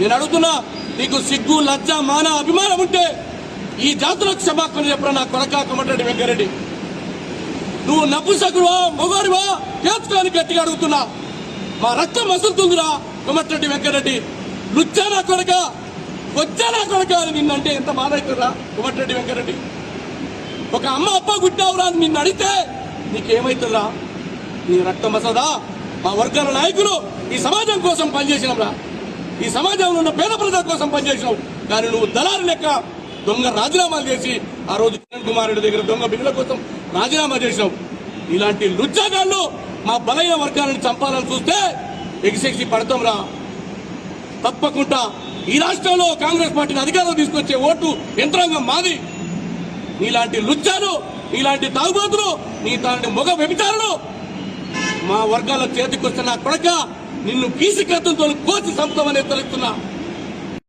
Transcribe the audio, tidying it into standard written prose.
నేను అడుగుతున్నా, నీకు సిగ్గు లజ్జ మాన అభిమానం ఉంటే ఈ జాతులకు క్షమాపణ చెప్పరా నా కొడక కోమటిరెడ్డి వెంకరెడ్డి. నువ్వు నపుంసకుడువా మొగోడివా తేల్చుకోని గట్టిగా అడుగుతున్నా. మా రక్తం మసులుతుందిరా కోమటిరెడ్డి వెంకరెడ్డి. లుచ్చానా కొడక వచ్చానా కొడక అని నిన్నంటే ఎంత బాధ అవుతుందా కోమటిరెడ్డి వెంకరెడ్డి. ఒక అమ్మ అప్ప గుట్టావురా అని నిన్ను అడిగితే నీకేమైతుందా? నీ రక్తం మసదా. మా వర్గాల నాయకులు ఈ సమాజం కోసం పనిచేసినరా, ఈ సమాజంలో ఉన్న పేద ప్రజల కోసం పనిచేసినావు. కానీ నువ్వు దళారు లెక్క దొంగ రాజీనామాలు చేసి ఆ రోజు కిరణ్ కుమార్ రెడ్డి దగ్గర దొంగ బిల్లుల కోసం రాజీనామా చేసినావు. ఇలాంటి లుచ్చాగాళ్ళు మా బలైన వర్గాలను చంపాలని చూస్తే ఎగిసెగిసి పడతాంరా. తప్పకుండా ఈ రాష్ట్రంలో కాంగ్రెస్ పార్టీని అధికారంలో తీసుకొచ్చే ఓటు యంత్రాంగం మాది. నీలాంటి లుచ్చాలు, నీలాంటి తాగుబోతులు, నీలాంటి మొగ వ్యభిచారులు మా వర్గాల చేతికి వస్తే నా కొడక నిన్ను కీసి కత్తులతో కోసి సంపుతామని హెచ్చరిస్తున్నా.